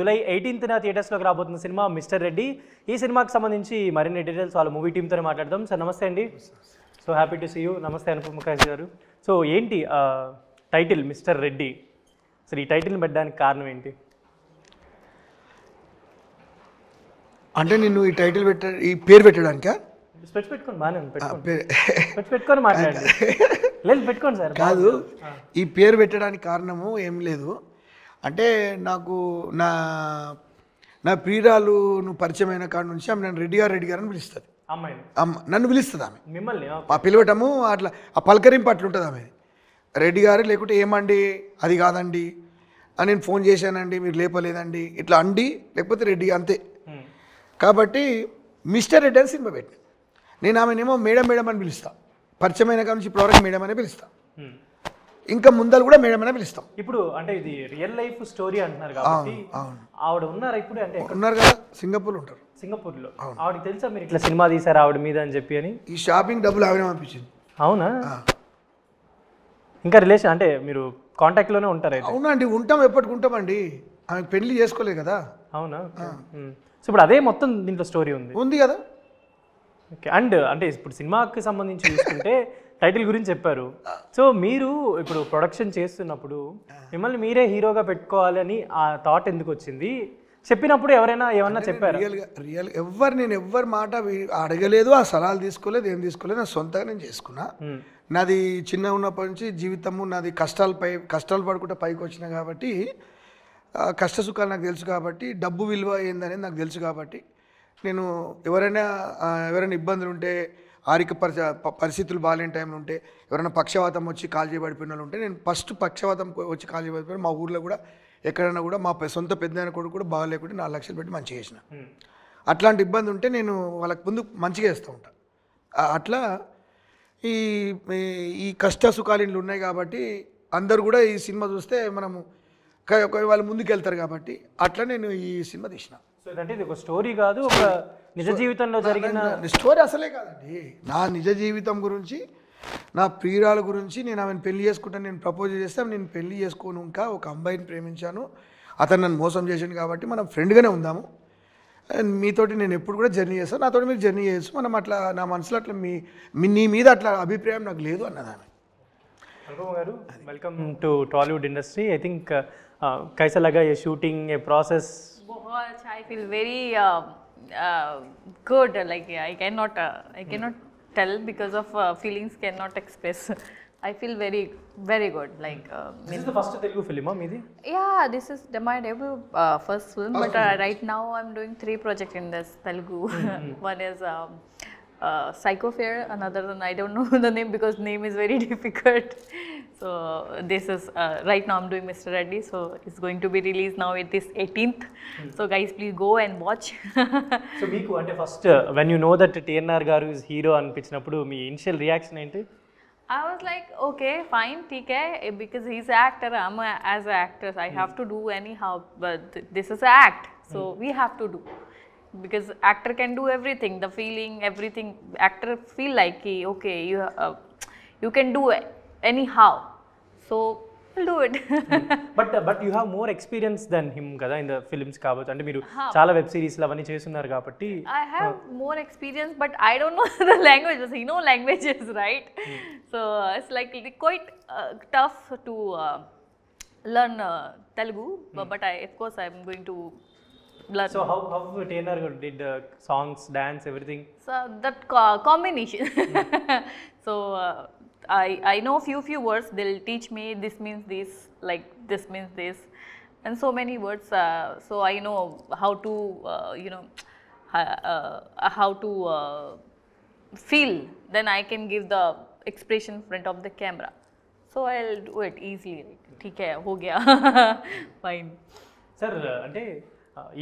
July 18న థియేటర్స్లోకి రాబోతున్న cinema mister Reddy. ఈ సినిమాకి సంబంధించి మరిన్ని డీటెయిల్స్ వాళ్ళ మూవీ టీమ్తోనే మాట్లాడదాం. సార్ నమస్తే అండి. So happy to see you. నమస్తే అనుపమ కాశీ గారు. సో ఏంటి టైటిల్ మిస్టర్ రెడ్డి, అసలు ఈ టైటిల్ని పెట్టడానికి కారణం ఏంటి? అంటే నిన్ను ఈ టైటిల్ ఈ పేరు పెట్టడానికా? స్పెట్స్ పెట్టుకోండి, బాగానే స్పెట్స్ పెట్టుకొని మాట్లాడండి. లేదు పెట్టుకోండి సార్. కాదు, ఈ పేరు పెట్టడానికి కారణము ఏం లేదు. అంటే నాకు నా ప్రియురాలు నువ్వు పరిచయం అయిన కాడ నుంచి ఆమె నన్ను రెడ్డి గారు అని పిలుస్తుంది. నన్ను పిలుస్తుంది ఆమె, మిమ్మల్ని పిలవటము అట్లా ఆ పలకరింపు అట్లుంటుంది ఆమె. రెడ్డి గారు లేకుంటే ఏమండి అది కాదండి అని నేను ఫోన్ చేశానండి మీరు లేపలేదండి ఇట్లా అండి, లేకపోతే రెడ్డి అంతే. కాబట్టి మిస్టర్ రెడ్డి అని సినిమా పెట్టి నేను ఆమెనేమో మేడం అని పిలుస్తాను. పరిచయమైన కాడ నుంచి ఇప్పటివరకు మేడం అనే పిలుస్తాను. ఇంకా ముందలు కూడా మేడం అనే పిలుస్తాం. ఇప్పుడు అంటే ఇది రియల్ లైఫ్ స్టోరీ అంటున్నారు కాబట్టి ఆవిడ ఉన్నారా ఇప్పుడు? అంటే ఉన్నారు కదా, సింగపూర్లో ఉంటారు. సింగపూర్లో ఆవిడకి తెలుసా మీరు ఇట్లా సినిమా తీసారు ఆవిడ మీద అని చెప్పి? అని ఈ షాపింగ్ డబ్బులు ఆవిడ పంపించింది. అవునా? ఇంకా రిలేషన్ అంటే మీరు కాంటాక్ట్లోనే ఉంటారు? అవునా అండి, ఉంటాం, ఎప్పటికి ఉంటామండి. ఆమె పెళ్లి చేసుకోలేదు కదా. అవునా? సో ఇప్పుడు అదే మొత్తం దీంట్లో స్టోరీ ఉంది కదా. ఓకే. అండ్ అంటే ఇప్పుడు సినిమాకి సంబంధించి చూసుకుంటే టైటిల్ గురించి చెప్పారు. సో మీరు ఇప్పుడు ప్రొడక్షన్ చేస్తున్నప్పుడు మిమ్మల్ని మీరే హీరోగా పెట్టుకోవాలని ఆ థాట్ ఎందుకు వచ్చింది? చెప్పినప్పుడు ఎవరైనా ఏమన్నా చెప్పారు? నేను ఎవ్వరి మాట అడగలేదు, ఆ సలహాలు తీసుకోలేదు, ఏం తీసుకోలేదు. నా సొంతంగా నేను చేసుకున్నా. నాది చిన్న ఉన్నప్పటి నుంచి జీవితము నాది కష్టాలు పడుకుంటూ పైకి వచ్చిన కాబట్టి కష్ట సుఖాలు నాకు తెలుసు కాబట్టి డబ్బు విలువ ఏందనేది నాకు తెలుసు కాబట్టి నేను ఎవరైనా ఇబ్బందులు ఉంటే ఆర్థిక పరిస్థితులు బాగాలేని టైంలో ఉంటే ఎవరైనా పక్షవాతం వచ్చి కాలు చేయబడిపోయిన వాళ్ళు ఉంటే నేను ఫస్ట్ పక్షవాతం వచ్చి కాలు చేయబడిపోయిన మా ఊర్లో కూడా ఎక్కడైనా కూడా మా సొంత పెద్దనాయన కొడుకు కూడా బాగాలేకుంటే 4 లక్షలు పెట్టి మంచిగా చేసిన. అట్లాంటి ఇబ్బంది ఉంటే నేను వాళ్ళకి ముందు మంచిగా చేస్తూ ఉంటాను. అట్లా ఈ కష్ట సుఖాలు ఇంట్లో ఉన్నాయి కాబట్టి అందరు కూడా ఈ సినిమా చూస్తే మనము వాళ్ళు ముందుకు వెళ్తారు కాబట్టి అట్లా నేను ఈ సినిమా తీసిన. సో అంటే ఇది ఒక స్టోరీ కాదు, ఒక నిజ జీవితంలో జరిగిన స్టోరీ అసలే కాదండి. నా నిజ జీవితం గురించి, నా ప్రియురాల గురించి, నేను ఆమెను పెళ్లి చేసుకుంటాను, నేను ప్రపోజ్ చేస్తే నేను పెళ్లి చేసుకోను, ఇంకా ఒక అబ్బాయిని ప్రేమించాను, అతను నన్ను మోసం చేశాను కాబట్టి మనం ఫ్రెండ్గానే ఉందాము, మీతోటి నేను ఎప్పుడు కూడా జర్నీ చేస్తాను, నాతోటి మీరు జర్నీ చేయొచ్చు, మనం అట్లా నా మనసులో అట్లా నీ మీద అట్లా అభిప్రాయం నాకు లేదు అన్నది ఆమె. అనుపమ గారు, welcome to Tollywood industry. I think कैसा लगा ये शूटिंग, ये प्रोसेस? बहुत अच्छा. I feel very good. Like I cannot tell because of feelings cannot express. I feel very good. Like this is the first Telugu film, meedi? Yeah, this is my debut first film. But right now I'm doing 3 projects in this Telugu. One is Psycho Fair, another one I don't know the name because name is very difficult. So this is right now I'm doing Mr. Reddy, so it's going to be released now at this 18th. So guys, please go and watch. So meeku ante first when you know that TNR garu is hero anpichinappudu mee initial reaction enti? I was like, okay, fine, theek hai, because he's an actor, I'm as an actress, I have to do anyhow, but this is an act, so we have to do. Because actor can do everything, the feeling, everything. Actor feel like okay, you can do it anyhow, so we'll do it. but you have more experience than him kada in the films kabatti, ante meeru chaala web series la avani chestunnaru kabatti. I have more experience, but I don't know the languages. You know languages, right? So it's like quite tough to learn Telugu, but of course I'm going to learn. So how TNR did songs, dance, everything? So that combination. So I know few words. They'll teach me this means this, like this means this, and so many words. So I know how to how to feel. Then I can give the expression in front of the camera. So I'll do it easily. ठीक है, हो गया. Fine. Sir, అంటే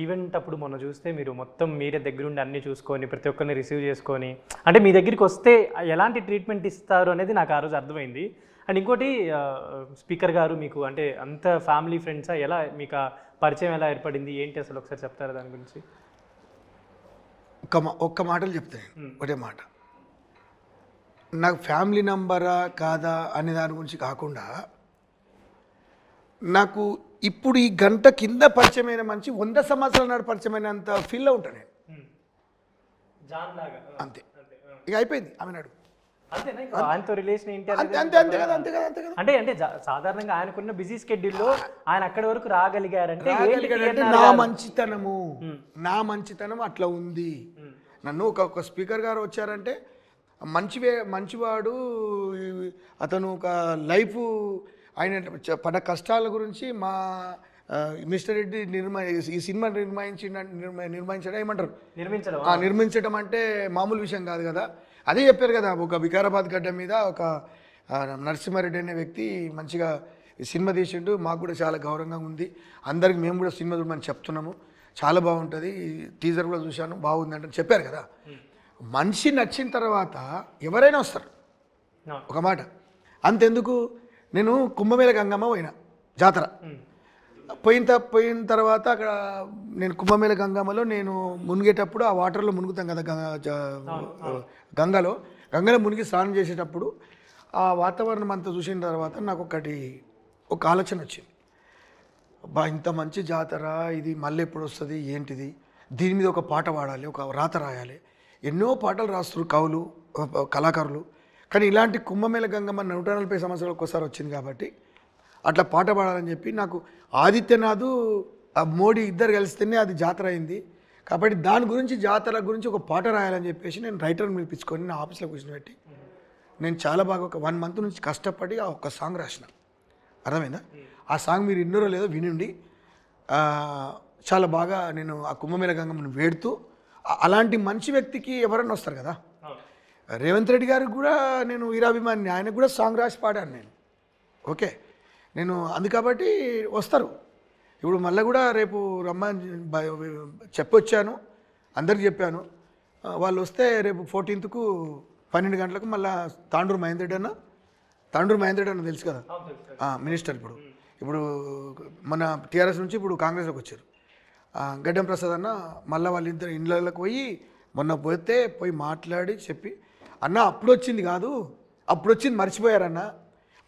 event అప్పుడు మొన్న చూస్తే మీరు మొత్తం మీరే దగ్గరుండి అన్నీ చూసుకొని ప్రతి ఒక్కరిని రిసీవ్ చేసుకొని అంటే మీ దగ్గరికి వస్తే ఎలాంటి ట్రీట్మెంట్ ఇస్తారు అనేది నాకు ఆ రోజు అర్థమైంది. అండ్ ఇంకోటి స్పీకర్ గారు మీకు అంటే అంత ఫ్యామిలీ ఫ్రెండ్సా, ఎలా మీకు పరిచయం ఎలా ఏర్పడింది ఏంటి అసలు ఒకసారి చెప్తారా దాని గురించి? ఒక్క మాటలు చెప్తాను, ఒకటే మాట. నాకు ఫ్యామిలీ నంబరా కాదా అనే దాని గురించి కాకుండా నాకు ఇప్పుడు ఈ గంట కింద పరిచయమైన మంచి 100 సంవత్సరాల నాడు పరిచయమైనంత ఫీల్లో ఉంటాను నేను. అంతే, ఇక అయిపోయింది ఆమె నాడు. అంతేనా ఇంకా ఆయనతో రిలేషన్ ఏంటి అంతే అనేది? అంతే అంతే కదా, అంతే కదా, అంతే కదా. అంటే సాధారణంగా ఆయనకున్న బిజీ స్కెడ్యూల్లో ఆయన అక్కడి వరకు రాగలిగారంటే ఏంటి రాగలిగాడంటే TNR నా గారు? మంచితనము, నా మంచితనం అట్లా ఉంది. నన్ను ఒక స్పీకర్ గారు వచ్చారంటే మంచివాడు, అతను ఒక లైఫ్, ఆయన పడ్డ కష్టాల గురించి మా మిస్టర్ రెడ్డి ఈ సినిమా నిర్మించడం ఏమంటారు, నిర్మించడం అంటే మామూలు విషయం కాదు కదా. అదే చెప్పారు కదా, ఒక వికారాబాద్ గడ్డ మీద ఒక నరసింహారెడ్డి అనే వ్యక్తి మంచిగా సినిమా తీసిండు, మాకు కూడా చాలా గౌరవంగా ఉంది, అందరికి మేము కూడా సినిమా చూడమని చెప్తున్నాము, చాలా బాగుంటుంది, టీజర్ కూడా చూశాను బాగుంది అంటే చెప్పారు కదా. మనిషి నచ్చిన తర్వాత ఎవరైనా వస్తారు. ఒక మాట అంతెందుకు, నేను కుంభమేళ గంగమ్మ పోయినా జాతర, పోయిన తర్వాత అక్కడ నేను కుంభమేళ గంగమ్మలో నేను మునిగేటప్పుడు ఆ వాటర్లో మునుగుతాం కదా, గంగలో మునిగి స్నానం చేసేటప్పుడు ఆ వాతావరణం అంతా చూసిన తర్వాత నాకు ఒక ఆలోచన వచ్చింది. బా, ఇంత మంచి జాతర ఇది మళ్ళీ ఎప్పుడు వస్తుంది ఏంటిది, దీని మీద ఒక పాట పాడాలి, ఒక రాత రాయాలి. ఎన్నో పాటలు రాస్తారు కవులు, కళాకారులు, కానీ ఇలాంటి కుంభమేళ గంగమ్మ 140 సంవత్సరాలకు ఒకసారి వచ్చింది కాబట్టి అట్లా పాట పాడాలని చెప్పి నాకు ఆదిత్యనాథ్ ఆ మోడీ ఇద్దరు కలిస్తేనే అది జాతర అయింది కాబట్టి దాని గురించి జాతర గురించి ఒక పాట రాయాలని చెప్పేసి నేను రైటర్ని పిలిపించుకొని నా ఆఫీస్లో కూర్చోబెట్టి నేను చాలా బాగా ఒక 1 మంత్ నుంచి కష్టపడి ఆ ఒక్క సాంగ్ రాసిన. అర్థమైందా? ఆ సాంగ్ మీరు ఇన్నోరో లేదో వినండి. చాలా బాగా నేను ఆ కుంభమేళ గంగమ్మను వేడుతూ, అలాంటి మంచి వ్యక్తికి ఎవరన్నా వస్తారు కదా. రేవంత్ రెడ్డి గారికి కూడా నేను వీరాభిమాని, ఆయనకు కూడా సాంగ్ రాసి పాడాను నేను. ఓకే, నేను అందుకబట్టి వస్తారు. ఇప్పుడు మళ్ళీ కూడా రేపు రమ్మని చెప్పొచ్చాను, అందరికి చెప్పాను. వాళ్ళు వస్తే రేపు 14th 12 గంటలకు మళ్ళీ తాండూరు మహేందర్ రెడ్డి అన్న తెలుసు కదా, మినిస్టర్. ఇప్పుడు మన టీఆర్ఎస్ నుంచి ఇప్పుడు కాంగ్రెస్లోకి వచ్చారు. గడ్డం ప్రసాద్ అన్న మళ్ళీ వాళ్ళిద్దరు ఇండ్లకి మొన్న పోయి మాట్లాడి చెప్పి, అన్న అప్పుడు వచ్చింది కాదు, అప్పుడు వచ్చింది మర్చిపోయారన్న,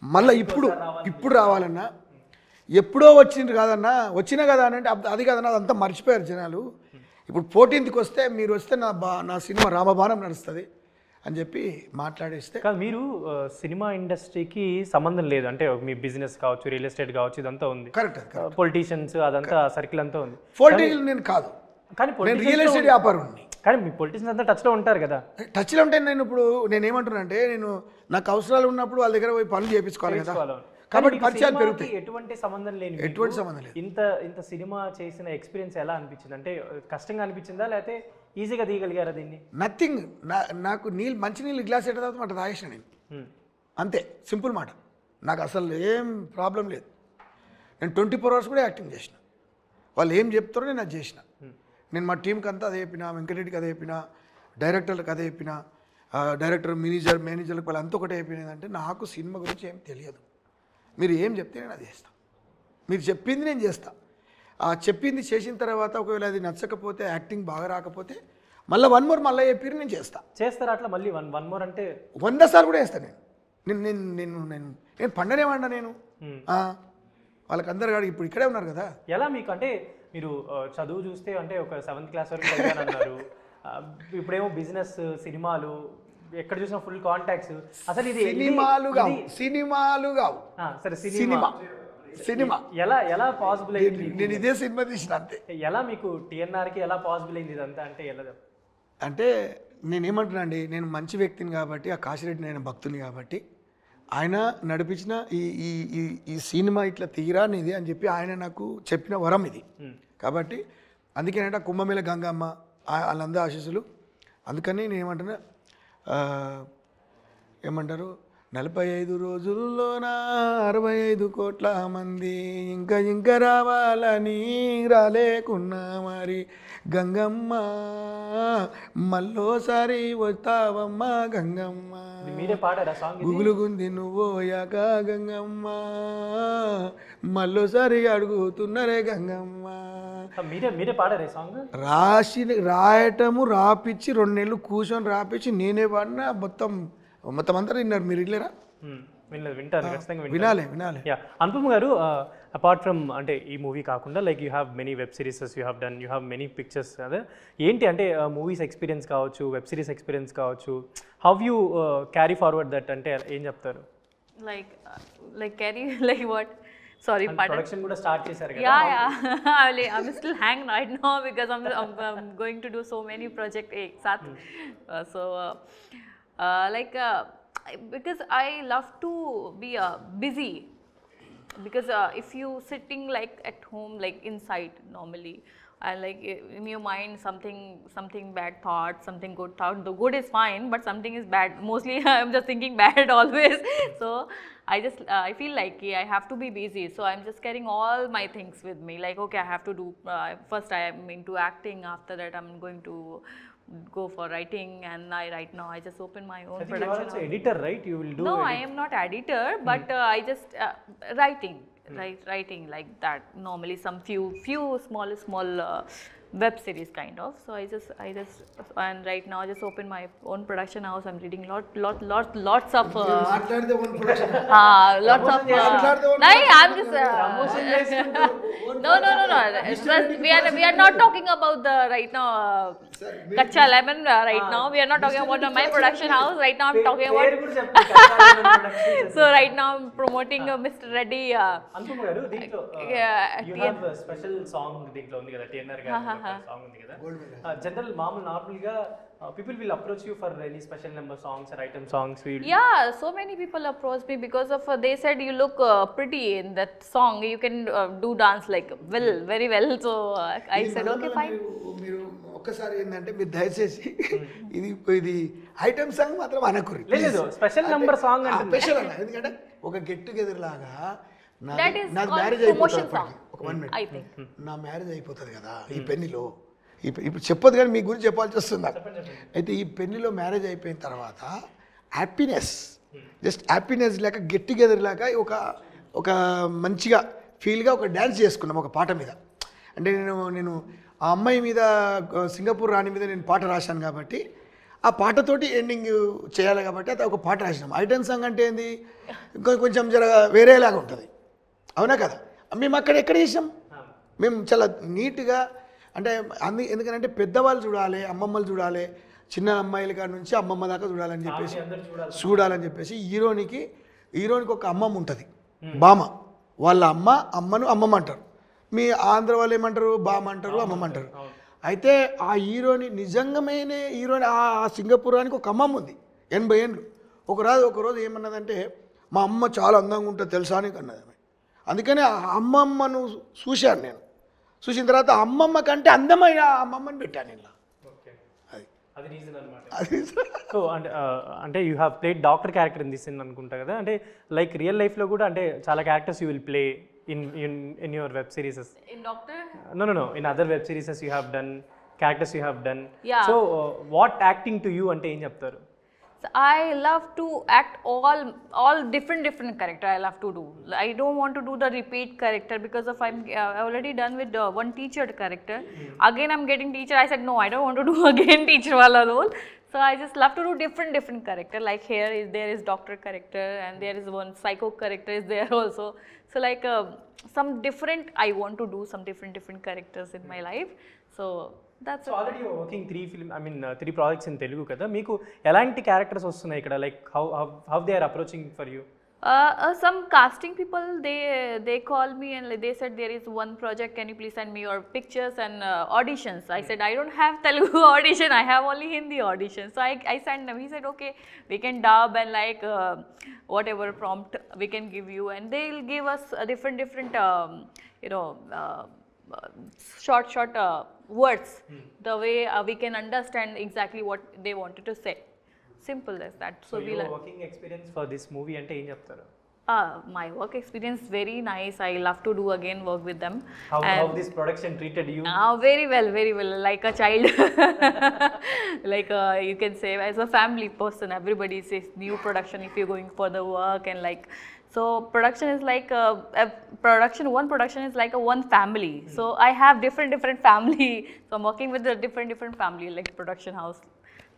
మళ్ళీ ఇప్పుడు రావాలన్నా, ఎప్పుడో వచ్చింది కాదన్నా, వచ్చినా కదా అని అంటే అది కాదన్నా, అదంతా మర్చిపోయారు జనాలు. ఇప్పుడు 14th వస్తే మీరు వస్తే నా సినిమా రామబాణం నడుస్తుంది అని చెప్పి మాట్లాడేస్తే. కాదు, మీరు సినిమా ఇండస్ట్రీకి సంబంధం లేదు అంటే మీ బిజినెస్ కావచ్చు, రియల్ ఎస్టేట్ కావచ్చు, ఇదంతా ఉంది. కరెక్ట్, పొలిటీషియన్స్ అదంతా సర్కిల్ అంతా ఉంది. పొలిటికల్ నేను కాదు, కానీ రియల్ ఎస్టేట్ వ్యాపారం. కానీ మీ పొలిటీషియన్స్ అంతా టచ్లో ఉంటారు కదా. టచ్లో ఉంటే నేను ఏమంటున్నానంటే, నేను నాకు అవసరాలు ఉన్నప్పుడు వాళ్ళ దగ్గర పోయి పనులు చేయించుకోవాలి కదా, కాబట్టి పరిచయాలు పెరుగుతాయి. ఎటువంటి సంబంధం లేదు. ఇంత సినిమా చేసిన ఎక్స్పీరియన్స్ ఎలా అనిపించింది? అంటే కష్టంగా అనిపించిందా లేకపోతే ఈజీగా తీయగలిగారా దీన్ని? నథింగ్. నాకు మంచి నీళ్ళు గ్లాస్ ఎట్ట తాగుతాం అట్లా తాగేసిన నేను, అంతే, సింపుల్ మాట. నాకు అసలు ఏం ప్రాబ్లం లేదు. నేను 24 hours కూడా యాక్టింగ్ చేసిన, వాళ్ళు ఏం చెప్తారో నేను అది చేసిన. నేను మా టీంకి అంతా అదే చెప్పిన, వెంకటరెడ్డికి అదే చెప్పిన, డైరెక్టర్లకు అదే చెప్పిన, డైరెక్టర్ మేనేజర్లకు వాళ్ళు అంతా ఒకటే చెప్పినదంటే, నాకు సినిమా గురించి ఏం తెలియదు, మీరు ఏం చెప్తే నేను అది చేస్తాను, మీరు చెప్పింది నేను చేస్తాను. ఆ చెప్పింది చేసిన తర్వాత ఒకవేళ అది నచ్చకపోతే, యాక్టింగ్ బాగా రాకపోతే మళ్ళీ 1 more మళ్ళీ చెప్పి నేను చేస్తారా అట్లా మళ్ళీ 1 more అంటే 100 సార్లు కూడా వేస్తాను నేను పండనేవాడినా నేను. వాళ్ళకందరు కాదు ఇప్పుడు ఇక్కడే ఉన్నారు కదా. ఎలా మీకు అంటే మీరు చదువు చూస్తే అంటే ఒక 7th class వరకు చదివానన్నారు, ఇప్పుడేమో బిజినెస్, సినిమాలు, ఎక్కడ చూసినా ఫుల్ కాంటాక్ట్స్. అసలు ఇది సినిమాలు కావు, సరే సినిమా ఎలా పాసిబుల్ అయింది? నేను ఇదే సినిమా తీసిన అంతే. ఎలా మీకు టీఎన్ఆర్కి ఎలా పాసిబుల్ అయింది ఇదంతా? అంటే ఎలా అంటే నేనేమంటున్నా అండి, నేను మంచి వ్యక్తిని కాబట్టి, ఆ కాశీరెడ్డి నేను భక్తుని కాబట్టి, ఆయన నడిపించిన ఈ సినిమా ఇట్లా తీరా అనేది అని చెప్పి ఆయన నాకు చెప్పిన వరం ఇది. కాబట్టి అందుకేనంటే కుంభమేళ గంగమ్మ వాళ్ళందరూ ఆశీస్సులు. అందుకని నేను ఏమంటారు 45 రోజుల్లోన 65 కోట్ల మంది ఇంకా రావాలని రాలేకున్నా మరి గంగమ్మ మళ్ళోసారి వస్తావమ్మ గంగమ్మ, గుగులుగుంది నువ్వోయాక గంగమ్మ మళ్ళోసారి అడుగుతున్నరే గంగమ్మ. మీరే పాడారే సాంగ్? రాయటము రాపిచ్చి 2 నెలలు కూర్చొని రాపిచ్చి నేనే పాడినా, మొత్తం అంతా విన్నారు. మీరు ఇట్లేరా? వింటారు, ఖచ్చితంగా వినాలి. అనుపమ్ గారు, అపార్ట్ ఫ్రమ్ అంటే ఈ మూవీ కాకుండా like you have many web series you have done, you have many pictures అదే ఏంటి అంటే మూవీస్ ఎక్స్పీరియన్స్ కావచ్చు, వెబ్ సిరీస్ ఎక్స్పీరియన్స్ కావచ్చు, how you carry forward that అంటే ఏం చెప్తారు? Like carry like what? Sorry, pardon. Production కూడా స్టార్ట్ చేశారు కదా. Yeah. I'm still hanging right now because I'm going to do so many projects ek sath. Because I love to be busy. Because if you sitting like at home, like inside normally, and like in your mind something bad thought, something good thought. The good is fine, but something is bad. Mostly I'm just thinking bad always. So I feel like I have to be busy. So I'm just carrying all my things with me. Like okay, I have to do first I am into acting. After that I'm going to go for writing, and right now I just open my own production. You are also editor, right? You will do. No, I am not editor, but I just writing like that. Normally some few small web series kind of. So I just and right now I just open my own production house. I'm reading lots of మాట్లాడితే one production. lots of no, I'm just no. We are not talking about the right now Kacha Lemon right now. We are not talking about my production house. Right now I'm talking about so right now I'm promoting Mr. Reddy. Anupama గారు దీంట్లో you have special song దీంట్లో ఉంది కదా, TNR గారి song ఉంది కదా. General మామూలు normal గా people will approach you for any special number songs or item songs. Yeah, so many people approach me because of they said you look pretty in that song, you can do dance like very well. So I said okay fine. మీరు ఒక్కసారి ఏంటంటే మీరు దయచేసి ఇది item song మాత్రం అనకురి. లేదు special number song అంటే special అన్న, ఎందుకంటే ఒక గెట్ టుగెదర్ లాగా that is నాకు మ్యారేజ్ promotion అయిపోతుంది. song ఒక 1 minute I think. నా మ్యారేజ్ అయిపోతుంది కదా ఈ పెళ్లిలో. ఇప్పుడు చెప్పొద్దు కానీ మీ గురించి చెప్పాల్సి వస్తుంది నాకు. అయితే ఈ పెళ్లిలో మ్యారేజ్ అయిపోయిన తర్వాత హ్యాపీనెస్, జస్ట్ హ్యాపీనెస్ లేక గెట్ టుగెదర్ లాగా ఒక మంచిగా ఫీల్గా ఒక డ్యాన్స్ చేసుకున్నాం ఒక పాట మీద. అంటే నేను ఆ అమ్మాయి మీద సింగపూర్ రాణి మీద నేను పాట రాశాను కాబట్టి ఆ పాటతోటి ఎండింగ్ చేయాలి కాబట్టి అది ఒక పాట రాసినాం. ఐటమ్ సాంగ్ అంటే ఏంది కొంచెం జర వేరేలాగా ఉంటుంది, అవునా కదా. మేము అక్కడ ఎక్కడ చేసాం, మేము చాలా నీట్గా అంటే ఎందుకంటే పెద్దవాళ్ళు చూడాలి, అమ్మమ్మలు చూడాలి, చిన్న అమ్మాయిల కాడ నుంచి అమ్మమ్మ దాకా చూడాలని చెప్పేసి హీరోనికి ఒక అమ్మమ్మ ఉంటుంది, బామ. వాళ్ళ అమ్మను అమ్మమ్మ అంటారు, మీ ఆంధ్ర వాళ్ళు ఏమంటారు బామ అంటారు, అమ్మమ్మ అంటారు. అయితే ఆ హీరోని నిజంగామైన హీరోని ఆ సింగపూరానికి ఒక అమ్మమ్మ ఉంది 80 ఏళ్ళు. ఒకరోజు ఏమన్నదంటే మా అమ్మ చాలా అందంగా ఉంటుంది తెలుసా అని అన్నది. అందుకని ఆ అమ్మమ్మను చూశాను నేను. చూసిన తర్వాత అమ్మమ్మ కంటే అందమైన అమ్మమ్మని పెట్టాను ఇలా. అది రీజన్ అన్నమాట. సో అంటే you have played doctor character in this in అనుకుంటా కదా. అంటే లైక్ రియల్ లైఫ్లో కూడా అంటే చాలా characters you will play in your web series. In Doctor? No. In other web series you have done, characters you have done. Yeah. So what acting to you ante em cheptaru? So I love to act all different character I love to do. I don't want to do the repeat character because of I'm already done with one teacher character. Again I'm getting teacher. I said no, I don't want to do again teacher wala role. So I just love to do different character. Like here there is doctor character and there is one psycho character is there also. So like some different I want to do some different characters in my life. So that's so already you're working 3 projects in Telugu kada. Meeku elanti characters vastunnayi ikkada, like how they are approaching for you? Some casting people they call me and they said there is one project, can you please send me your pictures and auditions. I said I don't have Telugu audition, I have only Hindi audition. So I sent them. He said okay, we can dub and like whatever prompt we can give you, and they will give us different short words, the way we can understand exactly what they wanted to say. Simple as that. So your working experience for this movie ante em cheptaru? My work experience very nice. I love to do again work with them. How this production treated you? Very well, like a child. Like you can say as a family person, everybody says new production if you're going for the work, and like so production is like one production is like a one family. So I have different family. So I'm working with a different family like production house.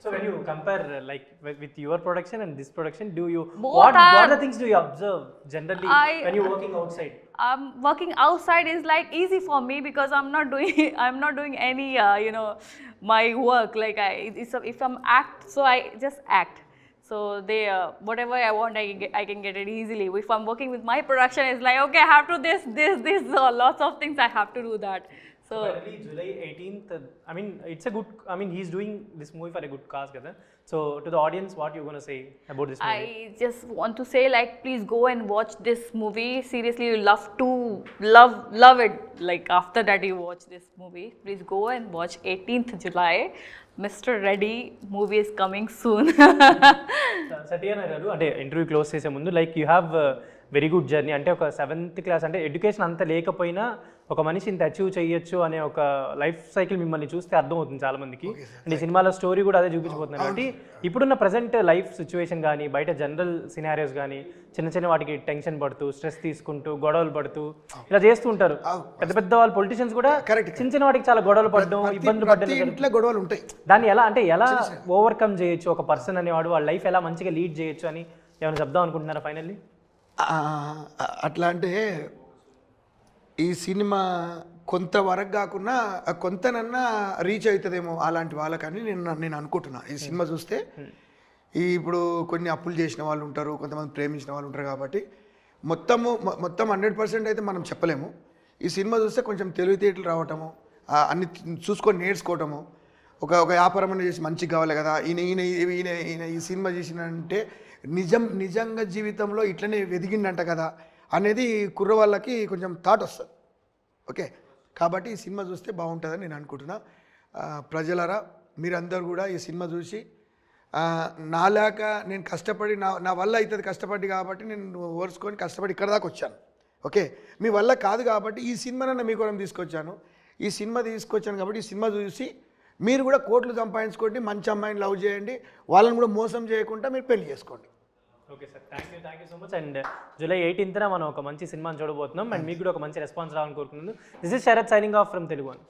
So when you compare like with your production and this production, do you Both what are the things do you observe generally when you're working outside? working outside is like easy for me because I'm not doing any my work. Like if I'm act, so I just act. So they whatever I want, I can get it easily. If I'm working with my production, it's like, okay, I have to this lots of things I have to do that. So finally, July 18th, I mean, it's a good, I mean, he's doing this movie for a good cause, kada. So to the audience, what you going to say about this movie? I just want to say, like, please go and watch this movie. Seriously, you love it. Like, after that you watch this movie, please go and watch 18th July. Mr. Reddy movie is coming soon. Satyanarayana గారు, అంటే interview close చేసే ముందు, like you have very good journey. అంటే ఒక 7th class, అంటే education అంత లేకపోయినా ఒక మనిషి ఇంత అచీవ్ చేయొచ్చు అనే ఒక లైఫ్ సైకిల్ మిమ్మల్ని చూస్తే అర్థమవుతుంది చాలా మందికి. అండ్ ఈ సినిమాలో స్టోరీ కూడా అదే చూపించబోతున్నారు. కాబట్టి ఇప్పుడున్న ప్రజెంట్ లైఫ్ సిచ్యువేషన్ కానీ, బయట జనరల్ సినారియోస్ కానీ, చిన్న చిన్న వాటికి టెన్షన్ పడుతూ, స్ట్రెస్ తీసుకుంటూ, గొడవలు పడుతూ ఇలా చేస్తూ ఉంటారు. పెద్ద పెద్ద వాళ్ళు పొలిటీషియన్స్ కూడా చిన్న చిన్న వాటికి చాలా గొడవలు పడడం, ఇబ్బందులు పడడం, ఇంట్లో గొడవలు ఉంటాయి. దాన్ని ఎలా ఓవర్కమ్ చేయొచ్చు ఒక పర్సన్ అనేవాడు, వాళ్ళ లైఫ్ ఎలా మంచిగా లీడ్ చేయొచ్చు అని ఏమైనా చెప్దాం అనుకుంటున్నారా ఫైనల్లీ? అట్లా అంటే ఈ సినిమా కొంతవరకు కాకుండా కొంతనన్నా రీచ్ అవుతుందేమో అలాంటి వాళ్ళకని నేను అనుకుంటున్నా. ఈ సినిమా చూస్తే ఇప్పుడు కొన్ని అప్పులు చేసిన వాళ్ళు ఉంటారు, కొంతమంది ప్రేమించిన వాళ్ళు ఉంటారు. కాబట్టి మొత్తం 100% అయితే మనం చెప్పలేము. ఈ సినిమా చూస్తే కొంచెం తెలివితేటలు రావటము, అన్ని చూసుకొని నేర్చుకోవటము, ఒక వ్యాపారం చేసి మంచిగా కావాలి కదా, ఈయన ఈ సినిమా చేసినంటే నిజంగా జీవితంలో ఇట్లనే ఎదిగిండంట కదా అనేది కుర్ర వాళ్ళకి కొంచెం థాట్ వస్తుంది. ఓకే, కాబట్టి ఈ సినిమా చూస్తే బాగుంటుందని నేను అనుకుంటున్నా. ప్రజలరా, మీరందరూ కూడా ఈ సినిమా చూసి నాలాక నేను కష్టపడి నా వల్ల అవుతుంది కష్టపడి కాబట్టి నేను ఓర్చుకొని కష్టపడి ఇక్కడ దాకా వచ్చాను. ఓకే, మీ వల్ల కాదు కాబట్టి ఈ సినిమానన్నా మీ కోసం తీసుకొచ్చాను. ఈ సినిమా తీసుకొచ్చాను కాబట్టి ఈ సినిమా చూసి మీరు కూడా కోట్లు సంపాదించుకోండి, మంచి అమ్మాయిని లవ్ చేయండి, వాళ్ళని కూడా మోసం చేయకుండా మీరు పెళ్లి చేసుకోండి. Okay sir, thank you so much. And July 18th మనం ఒక మంచి సినిమాని చూడబోతున్నాం. అండ్ మీకు కూడా ఒక మంచి రెస్పాన్స్ రావాలని కోరుకుంటున్నాను. This is Sharath signing off from Telugu one.